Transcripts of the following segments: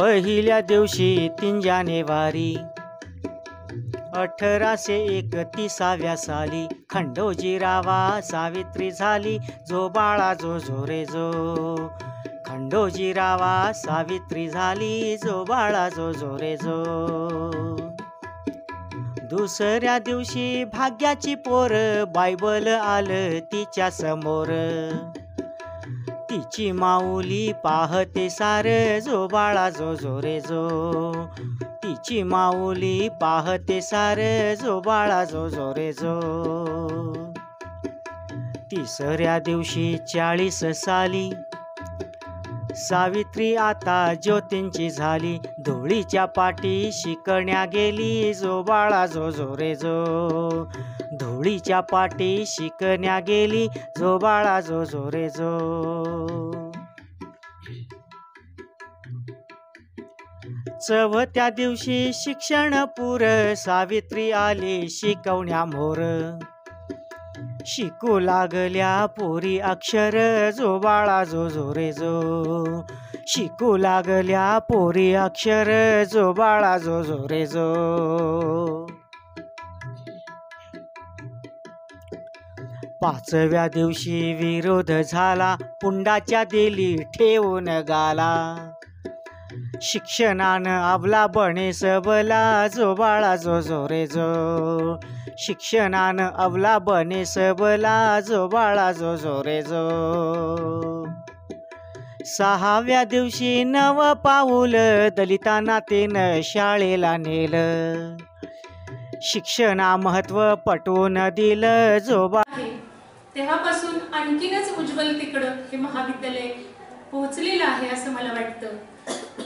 पहिल्या दिवशी 3 जानेवारी 1831 साली खंडोजीरावा सावित्री झाली, जो बाळा जो जो रे जो. खंडोजीरावा सावित्री झाली, जो बाळा जो जो रे जो. दुसऱ्या दिवशी भाग्याची पोर बायबल आलं तिच्या समोर. तिची माऊली पाहते सार, जो बाळा जो जो रे जो. तिची माऊली पाहते सार, जो बाळा जो जो रे जो. तिसऱ्या दिवशी 40 साली सावित्री आता ज्योतींची झाली, धुळीच्या पाठी शिकण्या गेली, जो बाळा जो जो रे जो. धुळीच्या पाठी शिकण्या गेली, जो बाळा जो जो रे जो. चौथ्या दिवशी शिक्षण पूर सावित्री आली शिकवण्या मोर. शिकू लागल्या पोरी अक्षर, जो बाळा जो जो रे जो. शिकू लागल्या पोरी अक्षर, जो बाळा जो जो रे जो. पाचव्या दिवशी विरोध झाला, पुंडाच्या दिली ठेवून गाला. शिक्षणानं अबला बने सबला, जो बाळा जो जो रे जो. शिक्षणानं अबला बने सबला, जो बाळा जो जो रे जो. सहाव्या दिवशी 9 पाऊल दलितांना तेनं शाळेला नेलं. शिक्षणा महत्व पटवून दिलं, जो तेव्हापासून आणखीनच उज्ज्वल तिकडं हे महाविद्यालय पोहोचलेलं आहे असं मला वाटतं.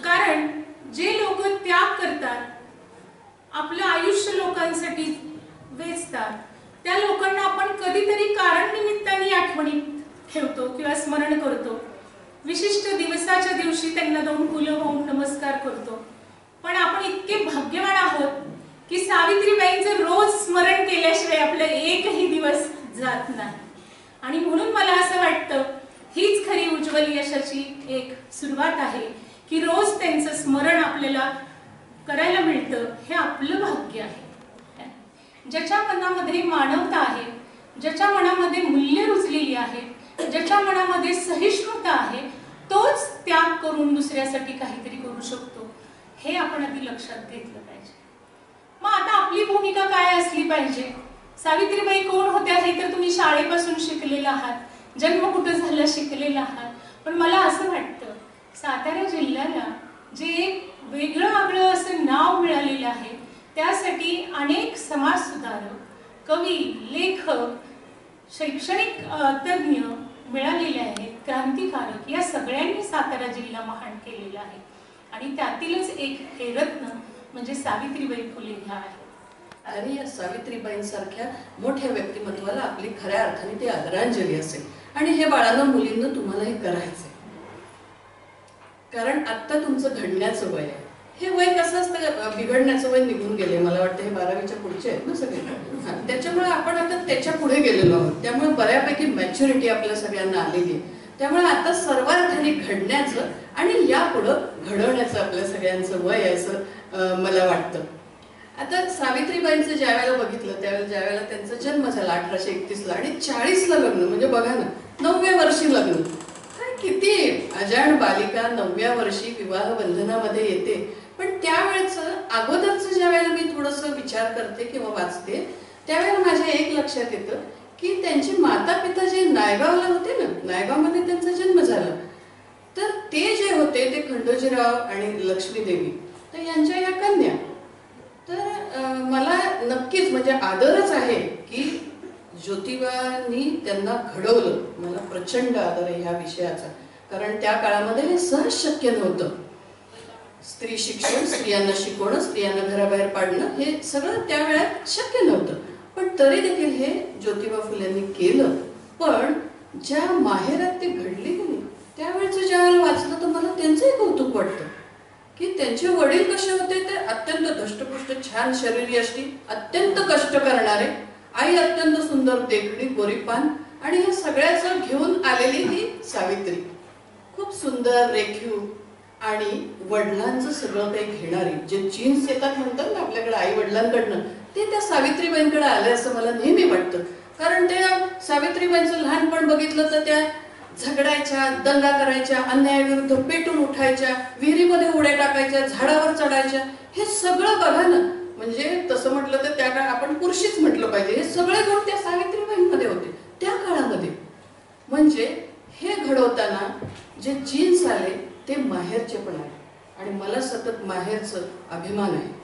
कारण जे लोक त्याग करतात, आपलं आयुष्य लोकांसाठी वेचतात, त्या लोकांना आपण कधीतरी कारण निमित्ताने आठवणीत ठेवतो किंवा स्मरण करतो. विशिष्ट दिवसाच्या दिवशी त्यांना 2 फुलं वाहून नमस्कार करतो. पण आपण इतके भाग्यवान आहोत की सावित्रीबाईंचं रोज स्मरण केल्याशिवाय आपला एकही दिवस जात नाही. आणि म्हणून मला असं वाटतं हीच खरी उज्ज्वल यशाची एक सुरुवात आहे की रोज त्यांचं स्मरण आपल्याला करायला मिळतं. हे आपलं भाग्य आहे. ज्याच्या मनामध्ये मानवता आहे, ज्याच्या मनामध्ये मूल्य रुजलेली आहे, ज्याच्या मनामध्ये सहिष्णुता आहे, तोच त्याग करून दुसऱ्यासाठी काहीतरी करू शकतो. हे आपण आधी लक्षात घेतलं पाहिजे. मग आता आपली भूमिका काय असली पाहिजे? सावित्रीबाई कोण होत्या हे तर तुम्ही शाळेपासून शिकलेला आहात, जन्म कुठं झाला शिकलेला आहात. पण मला असं वाटतं सातारा जिल्ह्याला जे एक वेगळं आगळं असं नाव मिळालेलं आहे, त्यासाठी अनेक समाजसुधारक, कवी, लेखक, शैक्षणिक तज्ज्ञ मिळालेले आहेत, क्रांतिकारक. या सगळ्यांनी सातारा जिल्हा महान केलेला आहे. आणि त्यातीलच एक हे रत्न म्हणजे सावित्रीबाई फुले ह्या आहेत. आणि या सावित्रीबाईंसारख्या मोठ्या व्यक्तिमत्वाला आपली खऱ्या अर्थाने ती आदरांजली असेल. आणि हे बाळांनो मुलींना तुम्हाला हे करायचंय. कारण आत्ता तुमचं घडण्याचं वय आहे. हे वय कसं असतं, बिघडण्याचं वय निघून गेले. मला वाटतं हे 12वीच्या पुढचे आहेत ना सगळे. त्याच्यामुळे आपण आता त्याच्या पुढे गेलेलो आहोत. त्यामुळे बऱ्यापैकी मॅच्युरिटी आपल्या सगळ्यांना आलेली आहे. त्यामुळे आता सर्वार्थाने घडण्याचं आणि यापुढं घडवण्याचं आपल्या सगळ्यांचं वय आहे असं मला वाटतं. आता सावित्रीबाईंचं ज्यावेळेला बघितलं त्यावेळेला ज्यावेळेला त्यांचा जन्म झाला 1831ला आणि 40ला लग्न, म्हणजे बघा ना 9व्या वर्षी लग्न. किती अजाण बालिका 9व्या वर्षी विवाह बंधनामध्ये येते. पण त्यावेळेचं अगोदरचं ज्या वेळेला मी थोडंसं विचार करते किंवा वाचते त्यावेळेला माझ्या एक लक्षात येतं की त्यांचे माता पिता जे नायगावला होते ना, नायगावमध्ये त्यांचा जन्म झाला, तर ते जे होते ते खंडोजीराव आणि लक्ष्मीदेवी, तर यांच्या या कन्या. तर मला नक्कीच म्हणजे आदरच आहे की ज्योतिबांनी त्यांना घडवलं. मला प्रचंड आदर आहे ह्या विषयाचा. कारण त्या काळामध्ये हे सहज शक्य नव्हतं. स्त्री शिक्षण, स्त्रियांना शिकवणं, स्त्रियांना घराबाहेर पाडणं हे सगळं त्या वेळात शक्य नव्हतं. पण तरी देखील हे ज्योतिबा फुलेंनी केलं. पण ज्या माहेरात ते घडले की नाही त्यावेळेचं ज्या वेळेला वाचलं तर मला त्यांचंही कौतुक वाटतं की त्यांचे वडील कसे होते. ते अत्यंत धष्टपुष्ट छान शरीरयष्टी, अत्यंत कष्ट करणारे. आई अत्यंत सुंदर देखणी, गोरीपान. आणि ह्या सगळ्याचं घेऊन आलेली ही सावित्री खूप सुंदर, रेखीव आणि वडिलांचं सगळं काही घेणारी जे जीन्स येतात म्हणतात ना आपल्याकडे आई वडिलांकडनं, ते त्या सावित्रीबाईंकडे आले असं मला नेहमी वाटतं. कारण त्या सावित्रीबाईंचं लहानपण बघितलं तर त्या झगडायच्या, दंगा करायच्या, अन्यायाविरुद्ध पेटून उठायच्या, विहिरीमध्ये उड्या टाकायच्या, झाडावर चढायच्या. हे सगळं बघा ना, म्हणजे तसं म्हटलं तर त्या काळात आपण पुरुषीच म्हटलं पाहिजे. हे सगळे गुण त्या सावित्रीबाईंमध्ये होते त्या काळामध्ये. म्हणजे हे घडवताना जे जीन्स आले ते माहेरचे पण आहे. आणि मला सतत माहेरचं अभिमान आहे.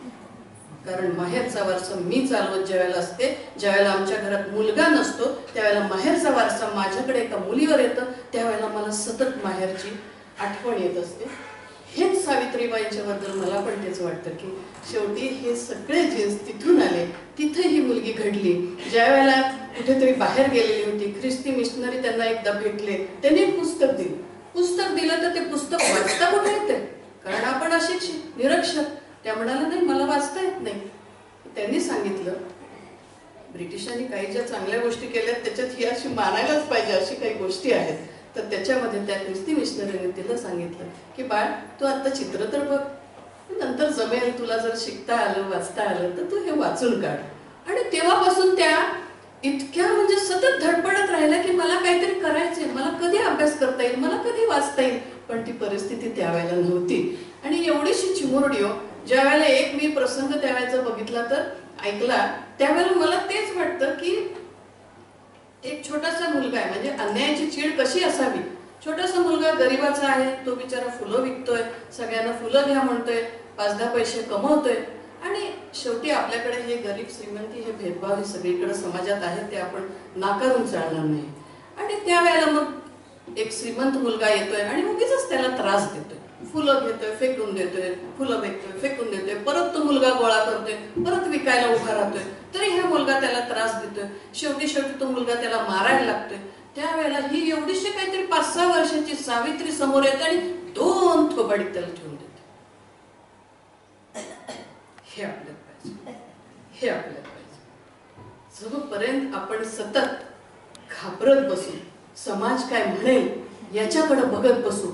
कारण माहेरचा वारसा मी चालवत ज्यावेळेला असते, ज्यावेळेला आमच्या घरात मुलगा नसतो, त्यावेळेला माहेरचा वारसा माझ्याकडे एका मुलीवर येतं, त्यावेळेला मला सतत माहेरची आठवण येत असते. हेच सावित्रीबाईंच्या बद्दल मला पण तेच वाटतं की शेवटी हे सगळे जीन्स तिथून आले, तिथे ही मुलगी घडली. ज्या वेळेला कुठेतरी बाहेर गेलेली होती, ख्रिस्ती मिशनरी त्यांना एकदा भेटले, त्यांनी पुस्तक दिलं तर ते पुस्तक वाचता कुठे येते, कारण आपण अशिक्षित निरक्षर. त्या म्हणाला नाही मला वाचता येत नाही. त्यांनी सांगितलं ब्रिटिशांनी काही ज्या चांगल्या गोष्टी केल्यात त्याच्यात ही अशी मानायलाच पाहिजे अशी काही गोष्टी आहेत. तर त्याच्यामध्ये त्या ख्रिस्ती मिशनरीने तिला सांगितलं की बाळ तू आता चित्र तर बघ, नंतर जमेल तुला जर शिकता आलं वाचता आलं तर तू हे वाचून काढ. आणि तेव्हापासून त्या इतक्या म्हणजे सतत धडपडत राहिल्या की मला काहीतरी करायचंय, मला कधी अभ्यास करता येईल, मला कधी वाचता येईल. पण ती परिस्थिती त्यावेळेला नव्हती. आणि एवढीशी चिमुरडी हो, ज्या वेळेला एक मी प्रसंग त्यावेळेचा बघितला तर ऐकला, त्यावेळेला मला तेच वाटतं की एक छोटासा मुलगा आहे, म्हणजे अन्यायाची चीड कशी असावी. छोटासा मुलगा गरिबाचा आहे, तो बिचारा फुलं विकतोय, सगळ्यांना फुलं घ्या म्हणतोय, 5-10 पैसे कमवतोय. आणि शेवटी आपल्याकडे हे गरीब श्रीमंती हे भेदभाव हे सगळीकडे समाजात आहेत, ते आपण नाकारून चालणार नाही. आणि त्यावेळेला मग एक श्रीमंत मुलगा येतोय आणि उगीच त्याला त्रास देतोय, फुलं घेतोय फेकून देतोय, फुलं फेकतोय फेकून देतोय, परत तो मुलगा गोळा करतोय, परत विकायला उभा राहतोय, तरी हा मुलगा त्याला त्रास देतोय. शेवटी तो मुलगा त्याला मारायला लागतोय. त्यावेळेला ही एवढीशी काहीतरी 5-6 वर्षाची सावित्री समोर येते आणि 2 थोबाडीत त्याला ठेवून देते. हे आपल्यात पाहिजे, हे आपल्यात पाहिजे. जोपर्यंत आपण सतत घाबरत बसू, समाज काय म्हणेल याच्याकडे बघत बसू,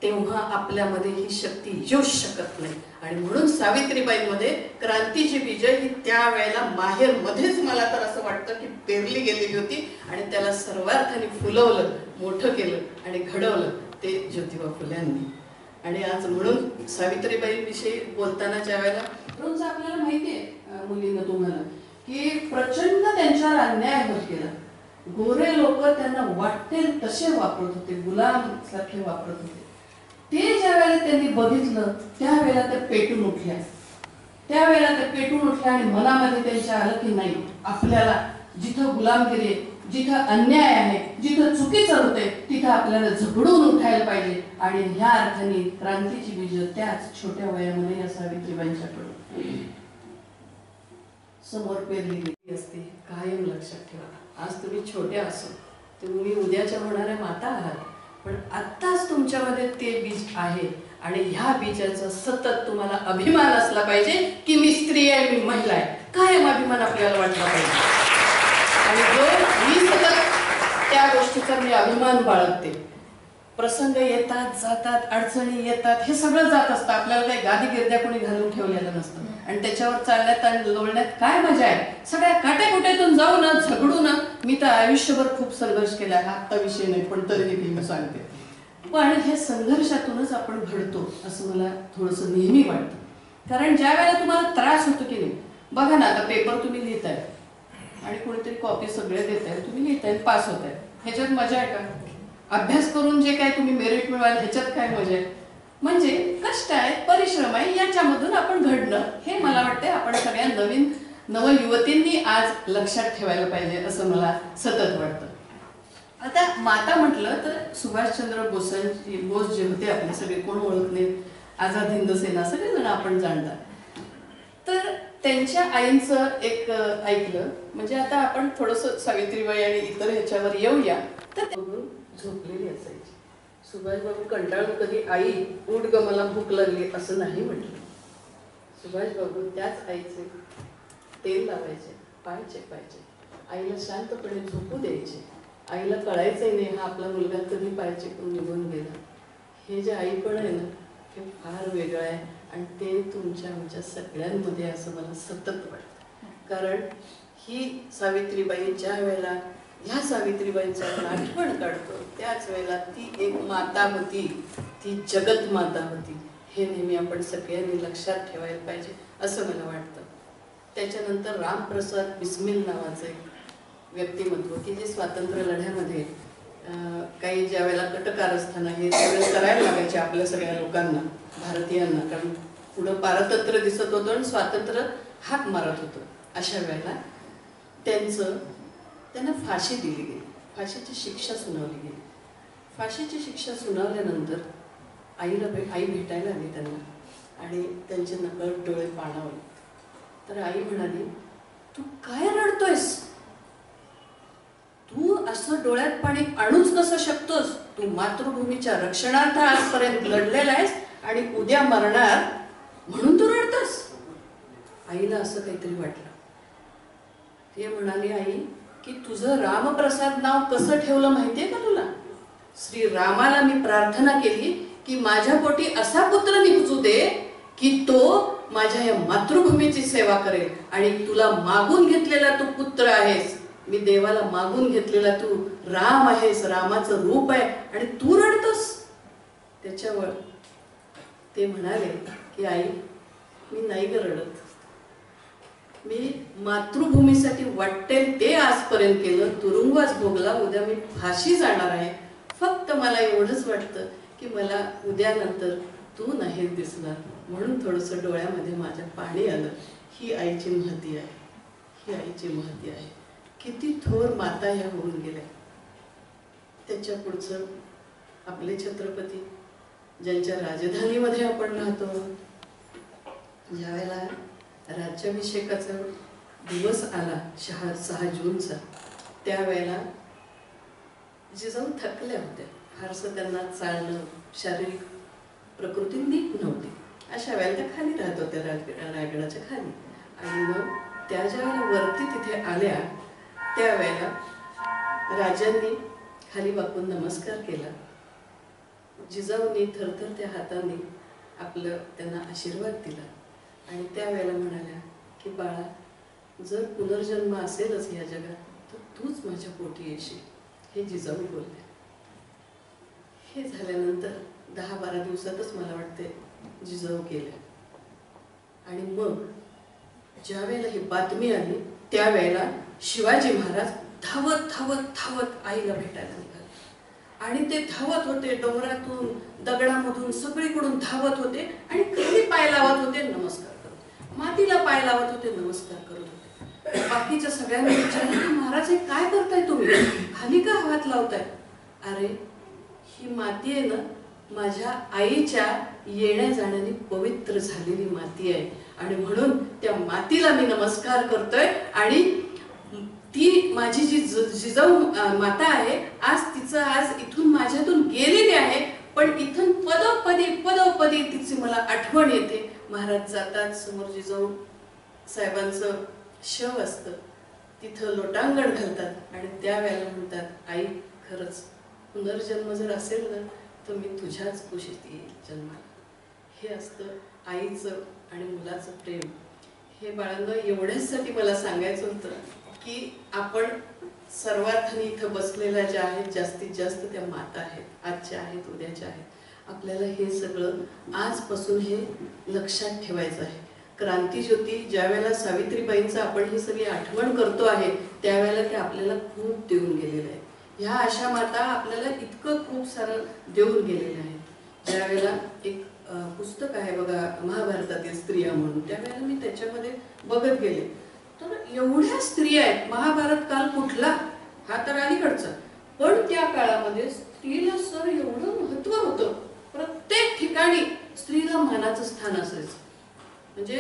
तेव्हा आपल्यामध्ये ही शक्ती येऊ शकत नाही. आणि म्हणून सावित्रीबाईंमध्ये क्रांतीची बीज ही त्यावेळेला माहेर मध्येच मला तर असं वाटतं की पेरली गेलेली होती. आणि त्याला सर्वार्थाने फुलवलं, मोठं केलं आणि घडवलं ते ज्योतिबा फुल्यांनी. आणि आज म्हणून सावित्रीबाईंविषयी बोलताना ज्या वेळेला रोज आपल्याला माहिती आहे मुलींना तुम्हाला की प्रचंड त्यांच्यावर अन्याय होत गेला. गोरे लोक त्यांना वाटेल तसे वापरत होते, गुलाम सारखे वापरत होते. ते ज्या वेळेला त्यांनी बघितलं त्यावेळेला ते पेटून उठल्या, त्यावेळेला ते पेटून उठल्या आणि मनामध्ये त्यांच्या आलं की नाही, आपल्याला जिथं गुलामगिरी आहे, जिथं अन्याय आहे, जिथं चुकीचं होते तिथं आपल्याला झगडून उठायला पाहिजे. आणि ह्या अर्थाने क्रांतीची बीज त्याच छोट्या वयामध्ये या सावित्रीबाईंच्याकडून समोर पेरली गेली असते. कायम लक्षात ठेवा, आज तुम्ही छोटे असो, तुम्ही उद्याच्या होणाऱ्या माता आहात, पण आत्ताच तुमच्यामध्ये ते बीज आहे. आणि ह्या बीजाचा सतत तुम्हाला अभिमान असला पाहिजे की मी स्त्री आहे, मी महिला आहे. कायम अभिमान आपल्याला वाटला पाहिजे. आणि जो मी सतत त्या गोष्टीचा मी अभिमान बाळगते. प्रसंग येतात जातात, अडचणी येतात, हे सगळं जात असतं. आपल्याला काही गादी गिरद्या कोणी घालून ठेवलेलं नसतं. आणि त्याच्यावर चालण्यात आणि लोळण्यात काय मजा आहे. सगळ्या काटेकुटेतून जाऊ ना, झगडू ना. मी तर आयुष्यभर खूप संघर्ष केला, हा आत्ता विषय नाही, पण तरीही मी सांगते. पण हे संघर्षातूनच आपण घडतो असं मला थोडंसं नेहमी वाटतं. कारण ज्या वेळेला तुम्हाला त्रास होतो की नाही, बघा ना, आता पेपर तुम्ही लिहिताय आणि कोणीतरी कॉपी सगळे देत आहे, तुम्ही लिहिताय, पास होत आहे, ह्याच्यात मजा आहे का? अभ्यास करून जे काय तुम्ही मेरिट मिळवाल ह्याच्यात काय मजा आहे? म्हणजे कष्ट आहे, परिश्रम आहे, याच्यामधून आपण घडणं, हे मला वाटतं आपण सगळ्या नवीन नवयुवतींनी आज लक्षात ठेवायला पाहिजे असं मला सतत वाटतं. आता माता म्हटलं तर सुभाषचंद्र बोस जे होते आपले, सगळे कोण ओळखले, आझाद हिंद सेना, सगळेजण आपण जाणता. तर त्यांच्या आईंचं एक ऐकलं, म्हणजे आता आपण थोडंसं सावित्रीबाई आणि इतर ह्याच्यावर येऊया. तर झोपलेली असायची. सुभाषबाबू कंटाळून कधी आई उठ ग मला भूक लागली असं नाही म्हटलं. सुभाषबाबू त्याच आईचे तेल लावायचे, पाय चेपायचे, आईला शांतपणे झोपू द्यायचे. आईला कळायचंही नाही हा आपला मुलगा कधी पाय चेपून निघून गेला. हे जे आई पण आहे ना, हे फार वेगळं आहे आणि ते तुमच्या आमच्या सगळ्यांमध्ये असं मला सतत वाटतं. कारण ही सावित्रीबाई ज्या वेळेला ह्या सावित्रीबाईंची आपण आठवण काढतो त्याच वेळेला ती एक माता होती, ती जगत माता होती. हे नेहमी आपण सगळ्यांनी लक्षात ठेवायला पाहिजे असं मला वाटतं. त्याच्यानंतर रामप्रसाद बिस्मिल नावाचं एक व्यक्तिमत्व की जे स्वातंत्र्य लढ्यामध्ये काही ज्या वेळेला कटकारस्थान हे सगळं करायला लागायचे आपल्या सगळ्या लोकांना, भारतीयांना, कारण पुढं पारतंत्र्य दिसत होतं आणि स्वातंत्र्य हाक मारत होतं. अशा वेळेला त्यांना फाशी दिली गेली, फाशीची शिक्षा सुनावली गेली. फाशीची शिक्षा सुनावल्यानंतर आई भेटायला आली त्यांना आणि त्यांचे नकळत डोळे पाणावले. तर आई म्हणाली, तू काय रडतोयस? तू असं डोळ्यात पाणी आणूच कसं शकतोस? तू मातृभूमीच्या रक्षणार्थ आजपर्यंत लढलेला आहेस आणि उद्या मरणार म्हणून तू रडतोस? आईला असं काहीतरी वाटलं. ते म्हणाली, आई की तुझं रामप्रसाद नाव कसं ठेवलं माहितीये का तुला? श्री रामाला मी प्रार्थना केली की माझ्या पोटी असा पुत्र निघू दे की तो माझ्या या मातृभूमीची सेवा करेल. आणि तुला मागून घेतलेला तू पुत्र आहेस, मी देवाला मागून घेतलेला तू राम आहेस, रामाचं रूप आहे आणि तू रडतोस. त्याच्यावर ते म्हणाले की आई मी नाही ग रडत, मी मातृभूमीसाठी वाटेल ते आजपर्यंत केलं, तुरुंगवास भोगला, उद्या मी फाशी जाणार आहे. फक्त मला एवढंच वाटतं की मला उद्यानंतर तू नाही दिसणार म्हणून थोडंसं डोळ्यामध्ये माझ्या पाणी आलं. ही आईची महती आहे, ही आईची महती आहे. किती थोर माता ह्या होऊन गेल्या. त्याच्या पुढचं आपले छत्रपती ज्यांच्या राजधानीमध्ये आपण राहतो, ज्यावेळेला राज्याभिषेकाचा दिवस आला 6 जूनचा, त्यावेळेला जिजाऊ थकल्या होत्या. फारसं त्यांना चालणं, शारीरिक प्रकृती नीट नव्हती. अशा वेळेला त्या खाली राहत होत्या, रायगडाच्या खाली. आणि मग त्या ज्या वेळेला वरती तिथे आल्या त्यावेळेला राजांनी खाली वाकून नमस्कार केला. जिजाऊंनी थरथरत्या हाताने आपलं त्यांना आशीर्वाद दिला आणि त्यावेळेला म्हणाल्या की बाळा, जर पुनर्जन्म असेलच या जगात तर तूच माझ्या पोटी येशील. हे जिजाऊ बोलले. हे झाल्यानंतर 10-12 दिवसातच मला वाटते जिजाऊ गेल्या. आणि मग ज्या वेळेला ही बातमी आली त्यावेळेला शिवाजी महाराज धावत धावत धावत आईला भेटायला निघाले. आणि ते धावत होते, डोंगरातून दगडामधून सगळीकडून धावत होते आणि खाली पाय लावत होते, नमस्कार करत, मातीला पाय लावत होते, नमस्कार करत होते. बाकीच्या सगळ्यांनी विचारलं की महाराज हे काय करताय तुम्ही, खाली का हात लावताय? अरे ही माती आहे ना, माझ्या आईच्या येण्या जाण्याने पवित्र झालेली माती आहे आणि म्हणून त्या मातीला मी नमस्कार करतोय. आणि ती माझी जी जिजाऊ माता आहे, आज इथून माझ्यातून गेलेली आहे, पण इथून पदोपदी तिची मला आठवण येते. महाराज जातात, समोर जिजाऊ साहेबांचं शव असतं, तिथं लोटांगण घालतात आणि त्यावेळेला म्हणतात, आई खरंच पुनर्जन्म जर असेल ना तर मी तुझ्याच कुशीत येईल जन्माला. हे असतं आईचं आणि मुलाचं प्रेम. हे बाळांना एवढ्याचसाठी मला सांगायचं होतं की आपण सर्वार्थाने इथं बसलेल्या ज्या आहेत, जास्तीत जास्त त्या माता आहेत, आजच्या आहेत, उद्याच्या आहेत. आपल्याला हे सगळं आजपासून हे लक्षात ठेवायचं आहे. क्रांतीज्योती ज्या वेळेला सावित्रीबाईंचं आपण ही सगळी आठवण करतो आहे त्यावेळेला ते आपल्याला खूप देऊन गेलेलं आहे. ह्या अशा माता आपल्याला इतकं खूप सारं देऊन गेलेलं आहे. ज्या वेळेला एक पुस्तक आहे बघा, महाभारतातील स्त्रिया म्हणून, त्यावेळेला मी त्याच्यामध्ये बघत गेले तर एवढ्या स्त्रिया आहेत. महाभारत काल कुठला, हा तर अलीकडचा, पण त्या काळामध्ये स्त्रीला सर एवढं महत्व होतं. प्रत्येक ठिकाणी स्त्रीला मानाचं स्थान असायचं. म्हणजे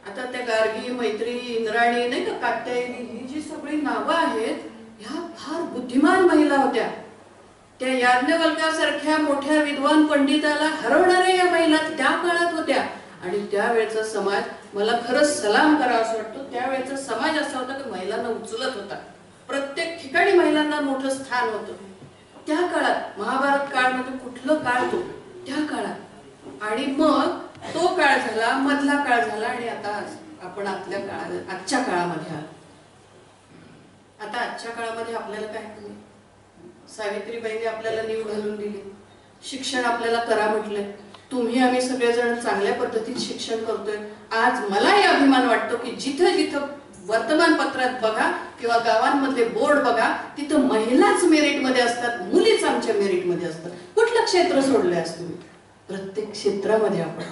आता त्या गार्गी, मैत्री, इंद्राणी नाही का, कात्यायनी, ही जी सगळी नावं आहेत ह्या फार बुद्धिमान महिला होत्या. त्या याज्ञवल्क्यासारख्या मोठ्या विद्वान पंडिताला हरवणाऱ्या या महिला त्या काळात होत्या. आणि त्यावेळेचा समाज, मला खरंच सलाम करावा असं वाटतं, त्यावेळेचा समाज असा होता की महिलांना उचलत होता. प्रत्येक ठिकाणी महिलांना मोठं स्थान होतं. त्या काळात महाभारत काळ म्हणजे कुठलं काळ तो, त्या काळात आणि मग तो काळ झाला, मधला काळ झाला, आणि आता आपण आजच्या काळामध्ये आलो. आता आजच्या काळामध्ये आपल्याला काय हवं? सावित्रीबाईंनी आपल्याला नीव घालून दिली, शिक्षण आपल्याला करा म्हटलंय. तुम्ही आम्ही सगळेजण चांगल्या पद्धतीत शिक्षण करतोय. आज मलाही अभिमान वाटतो की जिथं जिथं वर्तमानपत्रात बघा किंवा गावांमधले बोर्ड बघा, तिथं महिलाच मेरिटमध्ये असतात, मुलीच आमच्या मेरिटमध्ये असतात. कुठलं क्षेत्र सोडलंय आज तुम्ही? प्रत्येक क्षेत्रामध्ये आपण,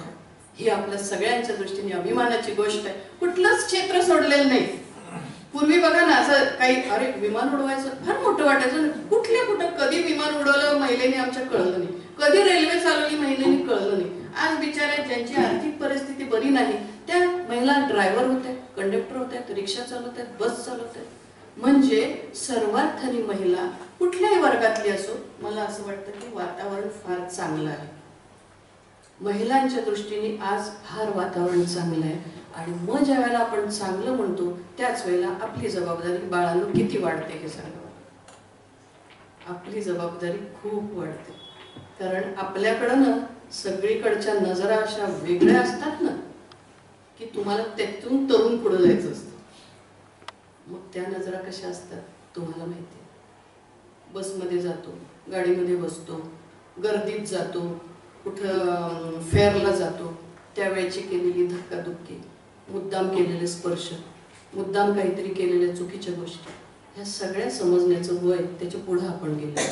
ही आपल्या सगळ्यांच्या दृष्टीने अभिमानाची गोष्ट आहे. कुठलंच क्षेत्र सोडलेलं नाही. पूर्वी बघा ना, असं काही अरे विमान उडवायचं फार मोठं वाटायचं. कुठं कधी विमान उडवलं महिलेने आमच्या कळलं नाही, कधी रेल्वे चालवली महिलेने कळलं नाही. आज बिचाऱ्या ज्यांची आर्थिक परिस्थिती बरी नाही त्या महिला ड्रायव्हर होत्या, कंडक्टर होत्या, रिक्षा चालवत आहेत, बस चालवत आहेत. म्हणजे सर्वार्थाने महिला कुठल्याही वर्गातली असो, मला असं वाटतं की वातावरण फार चांगलं आहे. महिलांच्या दृष्टीने आज फार वातावरण चांगलं आहे. आणि मग ज्या वेळेला आपण चांगलं म्हणतो त्याच वेळेला आपली जबाबदारी बाळांनो किती वाढते हे सांगा. आपली जबाबदारी खूप वाढते. कारण आपल्याकडं ना सगळीकडच्या नजरा अशा वेगळ्या असतात ना की तुम्हाला त्यातून तरुण पुढे जायचं असतं. मग त्या नजरा कशा असतात तुम्हाला माहिती आहे. बसमध्ये जातो, गाडीमध्ये बसतो, गर्दीत जातो, कुठं फेअरला जातो, त्यावेळेची केलेली धक्काधुक्की, मुद्दाम केलेले स्पर्श, मुद्दाम काहीतरी केलेल्या चुकीच्या गोष्टी, ह्या सगळ्या समजण्याचं वय त्याच्या पुढे आपण गेलो.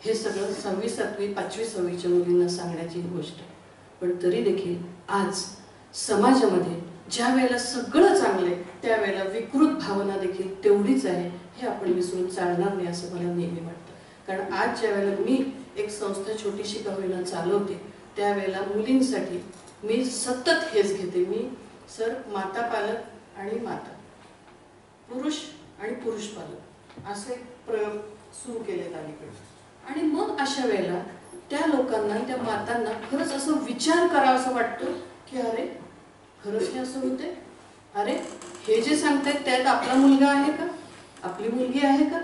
हे सगळं 6वी 7वी 5वी 6वीच्या मुलींना सांगण्याची ही गोष्ट आहे. पण तरी देखील आज समाजामध्ये ज्या वेळेला सगळं चांगलं आहे त्यावेळेला विकृत भावना देखील तेवढीच आहे. हे आपण विसरून चालणार नाही असं मला नेहमी वाटतं. कारण आज ज्या वेळेला मी एक संस्था छोटीशी का होईना चालवते त्यावेळेला मुलींसाठी मी सतत हेच घेते. मी सर माता पालक आणि माता, पुरुष आणि पुरुष पालक असे प्रयोग सुरू केलेत अलीकडे. आणि मग अशा वेळेला त्या लोकांना, त्या मातांना खरंच असं विचार करावा असं वाटतं की अरे खरंच हे असं होते, अरे हे जे सांगतायत त्यात आपला मुलगा आहे का, आपली मुलगी आहे का,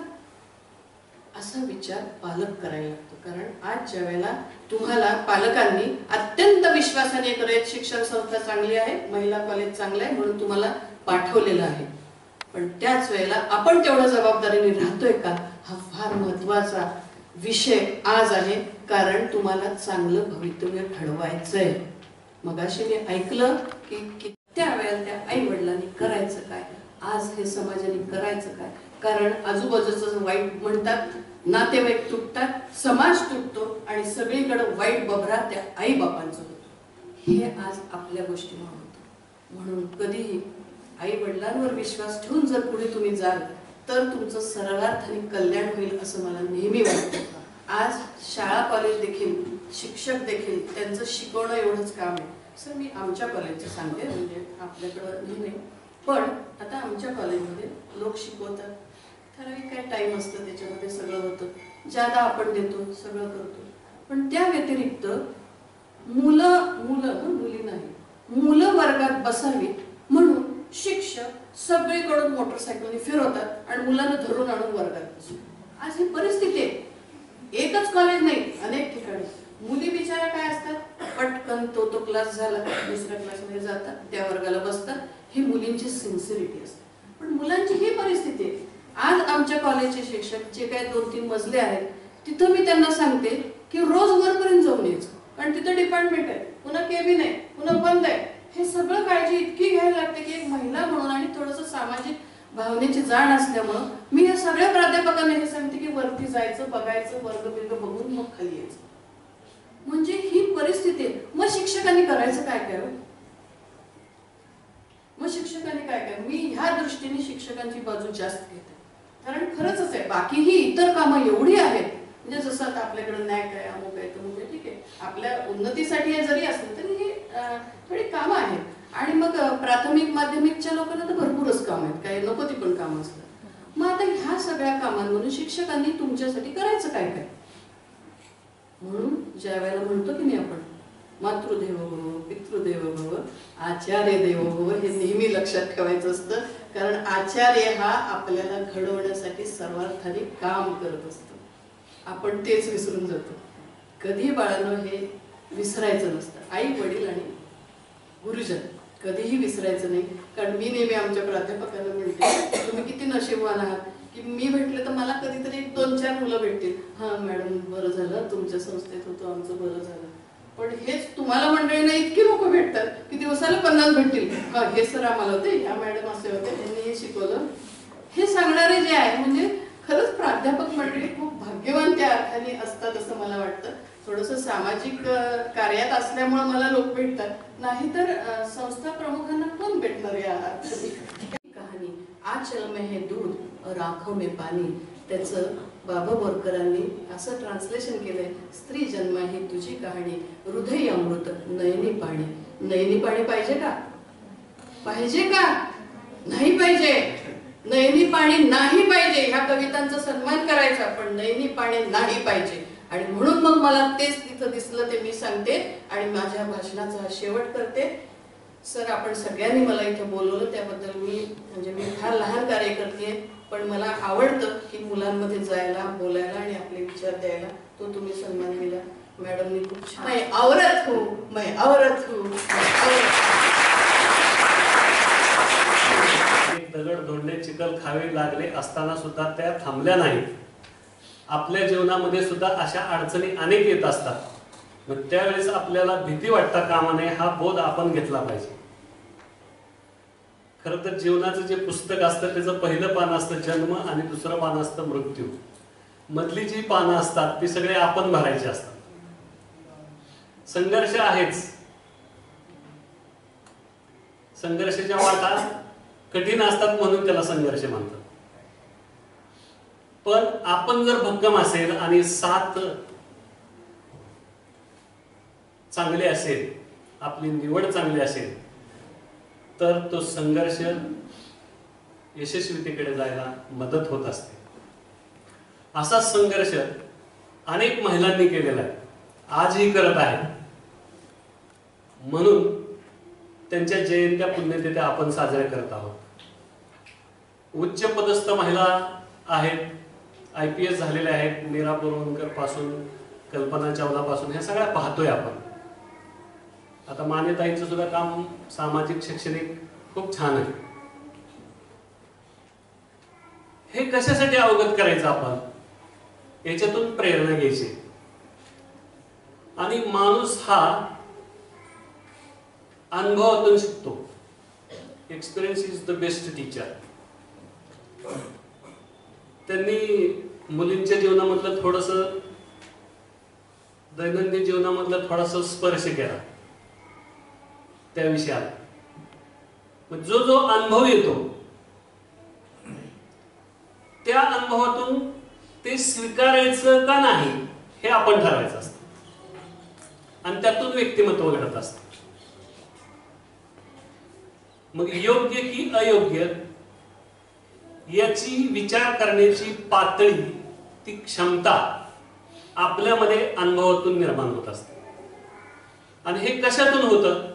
असा विचार पालक करायला लागतो. कारण आज ज्या वेळेला तुम्हाला पालकांनी अत्यंत विश्वासाने करत शिक्षण संस्था चांगली आहे, महिला कॉलेज चांगलं आहे म्हणून तुम्हाला पाठवलेलं आहे, पण त्याच वेळेला आपण तेवढं जबाबदारीने राहतोय का, हा फार महत्वाचा विषय आज आहे. कारण तुम्हाला चांगलं भवितव्य घडवायचंय. मगाशी मी ऐकलं की त्यावेळेला त्या आई वडिलांनी करायचं काय, आज हे समाजाने करायचं काय. कारण आजूबाजूचं वाईट म्हणतात, नातेवाईक तुटतात, समाज तुटतो आणि सगळीकडे वाईट बभरा त्या आई बापांचं होतं. हे आज आपल्या गोष्टीमुळे होतं. म्हणून कधीही आई वडिलांवर विश्वास ठेवून जर पुढे तुम्ही जाल तर तुमचं सरळार्थाने कल्याण होईल असं मला नेहमी वाटतं. आज शाळा कॉलेज देखील, शिक्षक देखील त्यांचं शिकवणं एवढंच काम आहे. सर मी आमच्या कॉलेजचं सांगते, म्हणजे आपल्याकडं नाही, पण आता आमच्या कॉलेजमध्ये लोक शिकवतात, ठराविक काय टाइम असतं त्याच्यामध्ये सगळं होतं, ज्यादा आपण देतो, सगळं करतो. पण त्या व्यतिरिक्त मुली नाही, मुलं वर्गात बसावीत म्हणून शिक्षक सगळीकडून मोटरसायकलने फिरवतात आणि मुलांना धरून आणून वर्गात बसवतात. आज ही परिस्थिती आहे. एकच कॉलेज नाही, अनेक ठिकाणी मुली बिचाऱ्या काय असतात, पटकन तो क्लास झाला दुसऱ्या क्लासमध्ये जातात, त्या वर्गाला बसतात. ही मुलींची सिन्सिरिटी असते. पण मुलांची ही परिस्थिती आहे. आज आमच्या कॉलेजचे शिक्षक जे काही 2-3 मजले आहेत तिथं मी त्यांना सांगते की रोज वरपर्यंत जाऊन यायचं, कारण तिथं डिपार्टमेंट आहे, पुन्हा केबिन आहे, पुन्हा बंद आहे. हे सगळं काळजी इतकी घ्यायला लागते की एक महिला म्हणून आणि थोडंसं सामाजिक भावनेची जाण असल्यामुळं मी या सगळ्या प्राध्यापकांना हे सांगते की वरती जायचं, बघायचं, वर्ग बघून मग खाली यायचं. म्हणजे ही परिस्थिती आहे. मग शिक्षकांनी करायचं काय काय, मग शिक्षकांनी काय काय, मी ह्या दृष्टीने शिक्षकांची बाजू जास्त घेते. कारण खरंच आहे, बाकी ही इतर कामं एवढी आहेत, म्हणजे जसं आता आपल्याकडे नॅक आहे, अमुक आहे, तमुक आहे, ठीक आहे, आपल्या उन्नतीसाठी जरी असलं तरी ही थोडी कामं आहेत. आणि मग प्राथमिक माध्यमिकच्या लोकांना तर भरपूरच काम आहेत, काही नको ती पण कामं असतात. मग आता ह्या सगळ्या कामांमधून शिक्षकांनी तुमच्यासाठी करायचं काय काय. म्हणून ज्या वेळेला म्हणतो की नाही आपण मातृदेवो भव, पितृदेवो भव, आचार्य देवो भव, हे नेहमी लक्षात ठेवायचं असतं. कारण आचार्य हा आपल्याला घडवण्यासाठी सर्वार्थाने काम करत असतो. आपण तेच विसरून जातो. कधी बाळांनो हे विसरायचं नसतं. आई वडील आणि गुरुजन कधीही विसरायचं नाही. कारण मी नेहमी आमच्या प्राध्यापकांना म्हणते तुम्ही किती नशीबवान आहात की मी भेटले तर मला कधीतरी 2-4 मुलं भेटतील. हां मॅडम बरं झालं तुमच्या संस्थेत होतो आमचं बरं झालं. पण हेच तुम्हाला मंडळींना इतकी लोक भेटतात की दिवसाला 50 भेटतील. हा हे सर आम्हाला होते, या मॅडम असे होते, त्यांनी हे शिकवलं. हे सांगणारे जे आहे म्हणजे खरंच प्राध्यापक मंडळी खूप भाग्यवान त्या अर्थाने असतात असं मला वाटतं. थोडंसं सामाजिक कार्यात असल्यामुळे मला लोक भेटतात, नाहीतर संस्था प्रमुखांना कोण भेटणार या अर्थाने. कहाणी आचल में है दूध और आंखों में पाणी, त्याचं बाबा बोरकरांनी असं ट्रान्सलेशन केलंय. स्त्री जन्म ही तुझी कहाणी, हृदय अमृत नयनी पाणी. नयनी पाणी पाहिजे का? पाहिजे का? नाही पाहिजे. नयनी पाणी नाही पाहिजे. ह्या कवितांचा सन्मान करायचा, पण नयनी पाणी नाही पाहिजे. आणि म्हणून मग मला तेच तिथं दिसलं ते मी सांगते आणि माझ्या भाषणाचा शेवट करते. सर आपण सगळ्यांनी मला इथं बोलवलं त्याबद्दल मी फार लहान कार्य करते, पण मला आवडतं की मुलांमध्ये जायला बोलायला आणि आपले विचार द्यायला. तो तुम्ही सन्मान दिला मॅडमनी खूप छान. मैं औरत हूँ, मैं औरत हूँ. दगड धोंडे चिखल खावे लागले असताना सुद्धा त्या थांबल्या नाहीत. आपल्या जीवनामध्ये सुद्धा अशा अडचणी अनेक येत असतात. मग त्यावेळेस आपल्याला भीती वाटता कामा नये, हा बोध आपण घेतला पाहिजे. खरं तर जीवनाचं जे पुस्तक असतं त्याचं पहिलं पान असतं जन्म आणि दुसरं पान असतं मृत्यू. मधली जी पानं असतात ती सगळे आपण भरायची असतात. संघर्ष आहेच, संघर्षाच्या वाटा कठीण असतात म्हणून त्याला संघर्ष म्हणतात. पण आपण जर भक्कम असेल आणि साथ चांगली असेल, आपली निवड चांगली असेल, तर तो संघर्ष यशस्वीतेकडे जायला मदत होत असते. असा संघर्ष अनेक महिलांनी केलेला आहे, आजही करत आहे. म्हणून त्यांच्या जयंत्या पुण्यतिथ्या आपण साजऱ्या करत आहोत. उच्च पदस्थ महिला आहेत, IPS झालेल्या आहेत, मीरा बोरवणकर पासून कल्पना चावला पासून ह्या सगळ्या पाहतोय आपण. आता मान्यताईंचं सुद्धा काम सामाजिक शैक्षणिक खूप छान आहे. हे कशासाठी अवगत करायचं आपण, याच्यातून प्रेरणा घ्यायची. आणि माणूस हा अनुभवातून शिकतो. Experience is the best teacher. त्यांनी मुलींच्या जीवनामधलं थोडंसं, दैनंदिन जीवनामधलं थोडासा स्पर्श केला त्या विषयाला. जो जो अनुभव येतो त्या अनुभवातून ते स्वीकारायचं का नाही हे आपण ठरवायचं असतं आणि त्यातून व्यक्तिमत्व घडत असतं. मग योग्य की अयोग्य याची विचार करण्याची पातळी, ती क्षमता आपल्यामध्ये अनुभवातून निर्माण होत असते. आणि हे कशातून होतं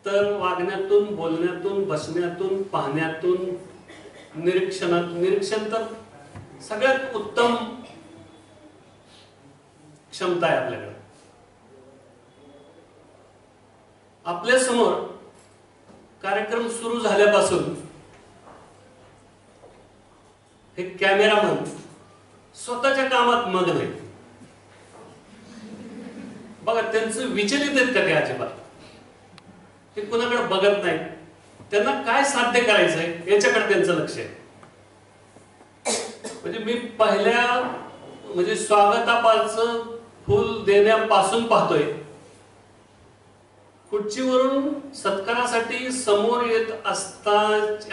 तर वागण्यातून, बोलण्यातून, बसण्यातून, पाहण्यातून, निरीक्षण तर सगळ्यात उत्तम क्षमता आहे आपल्याकडे. आपल्या समोर कार्यक्रम सुरू झाल्यापासून हे कॅमेरामन स्वतःच्या कामात मग्न आहे. बघा त्यांचं विचलित आहेत का ते अजिबात. ते कोणाकडे बघत नाही. त्यांना काय साध्य करायचंय याच्याकडे त्यांचं लक्ष आहे. म्हणजे मी पहिल्या म्हणजे स्वागतापाचं फुल देण्यापासून पाहतोय, खुर्चीवरून सत्कारासाठी समोर येत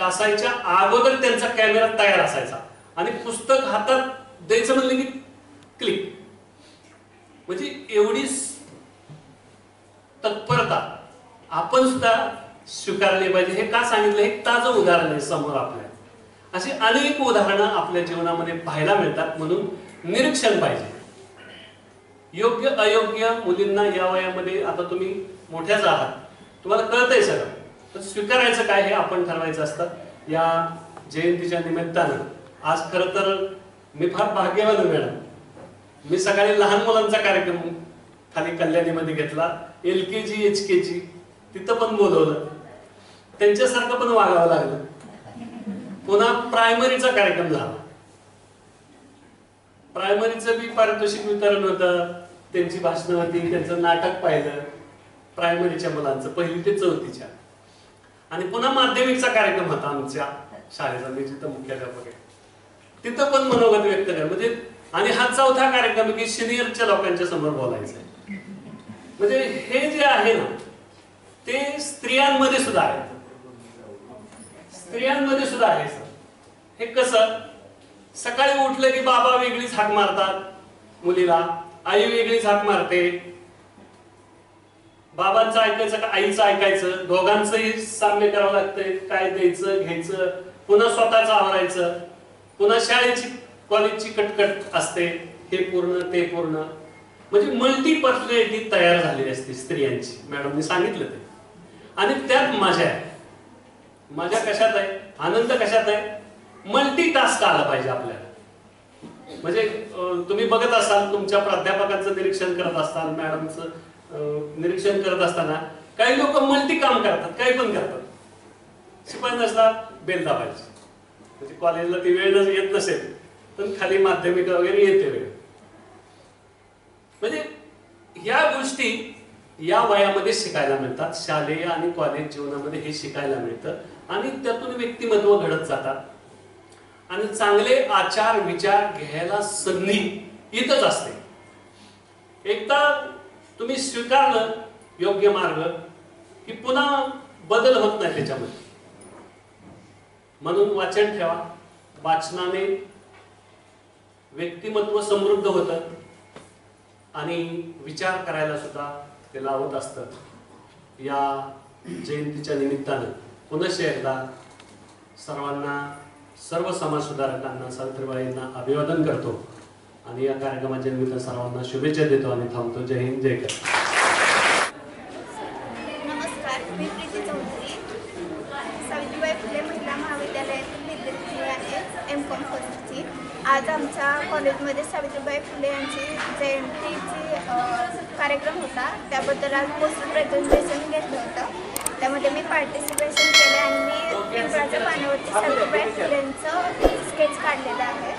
असायच्या अगोदर त्यांचा कॅमेरा तयार असायचा आणि पुस्तक हातात द्यायचं म्हणलं की क्लिक. म्हणजे एवढी तत्परता आपण सुद्धा स्वीकारली पाहिजे. हे का सांगितलं, हे ताजं उदाहरण आहे समोर आपल्या. अशी अनेक उदाहरणं आपल्या जीवनामध्ये पाहायला मिळतात. म्हणून निरीक्षण पाहिजे. योग्य अयोग्य मुलींना या वयामध्ये, आता तुम्ही मोठ्याच आहात, तुम्हाला कळतंय सगळं, तर स्वीकारायचं काय हे आपण ठरवायचं असतं. या जयंतीच्या निमित्तानं आज खरं तर मी फार भाग्यवान आहे मॅडम. मी सकाळी लहान मुलांचा कार्यक्रम खाली कल्याणीमध्ये घेतला, LKG HKG तिथं पण बोलवलं, त्यांच्यासारखं पण वागावं लागलं. पुन्हा प्रायमरीचा कार्यक्रम झाला, प्रायमरीचं बी पारितोषिक वितरण होतं, त्यांची भाषणं होती, त्यांचं नाटक पाहिलं प्रायमरीच्या मुलांचं, 1ली ते 4थीच्या. आणि पुन्हा माध्यमिकचा कार्यक्रम होता आमच्या शाळेचा, मी जिथं मुख्याध्यापक आहे तिथं पण मनोगत व्यक्त कर म्हणजे. आणि हा 4था कार्यक्रम की सिनियरच्या लोकांच्या समोर बोलायचं. म्हणजे हे जे आहे ना ते स्त्रियांमध्ये सुद्धा आहे, स्त्रियांमध्ये सुद्धा आहे सर. हे कसं, सकाळी उठलं की बाबा वेगळीच हाक मारतात मुलीला, आई वेगळीच हाक मारते, बाबांचं ऐकायचं का आईचं ऐकायचं, दोघांचंही साम्य करावं लागतंय, काय द्यायचं घ्यायचं, पुन्हा स्वतःच आवरायचं, पुन्हा शाळेची कॉलेजची कटकट असते, हे पूर्ण ते पूर्ण. म्हणजे मल्टी पर्सनॅलिटी तयार झालेली असते स्त्रियांची, मॅडमनी सांगितलं ते. आणि त्यात मजा आहे. मजा कशात आहे, आनंद कशात आहे, मल्टी टास्क आला पाहिजे आपल्याला. म्हणजे तुम्ही बघत असाल, तुमच्या प्राध्यापकांचं निरीक्षण करत असाल, मॅडमचं निरीक्षण करत असताना काही लोक मल्टी काम करतात, काही पण करतात. शिपाई नसला बेल दाबायची, म्हणजे कॉलेजला ती वेळ येत नसेल पण खाली माध्यमिक वगैरे येते वेळ. म्हणजे या गोष्टी या वयामध्ये शिकायला मिळतात, शालेय आणि कॉलेज जीवनामध्ये हे शिकायला मिळतं. आणि त्यातून व्यक्तिमत्व घडत जातात आणि चांगले आचार विचार घ्यायला संधी इथंच असते. एकदा तुम्ही स्वीकारलं योग्य मार्ग की पुन्हा बदल होत नाही त्याच्यामध्ये. म्हणून वाचन ठेवा, वाचनाने व्यक्तिमत्व समृद्ध होतं आणि विचार करायला सुद्धा ते लावत असतं. या जयंतीच्या निमित्तानं पुनश्च एकदा सर्वांना, सर्व समाजसुधारकांना, सावित्रीबाईंना अभिवादन करतो आणि या कार्यक्रमाच्या निमित्तानं सर्वांना शुभेच्छा देतो आणि थांबतो. जय हिंद, जय कर. नमस्कार, मी प्रीती चौधरी, सावित्रीबाई फुले महिला महाविद्यालयातील विद्यार्थी आहे, M.Com फर्स्टची. आज आमच्या कॉलेजमध्ये सावित्रीबाई फुले यांची जयंतीची कार्यक्रम होता, त्याबद्दल आज पोस्टर प्रेझेंटेशन घेतलं होतं. त्यामध्ये मी पार्टिसिपेशन केलं आणि मी पिंपळाच्या पानावरती सावित्रीबाई फुलेंचं स्केच काढलेलं आहे.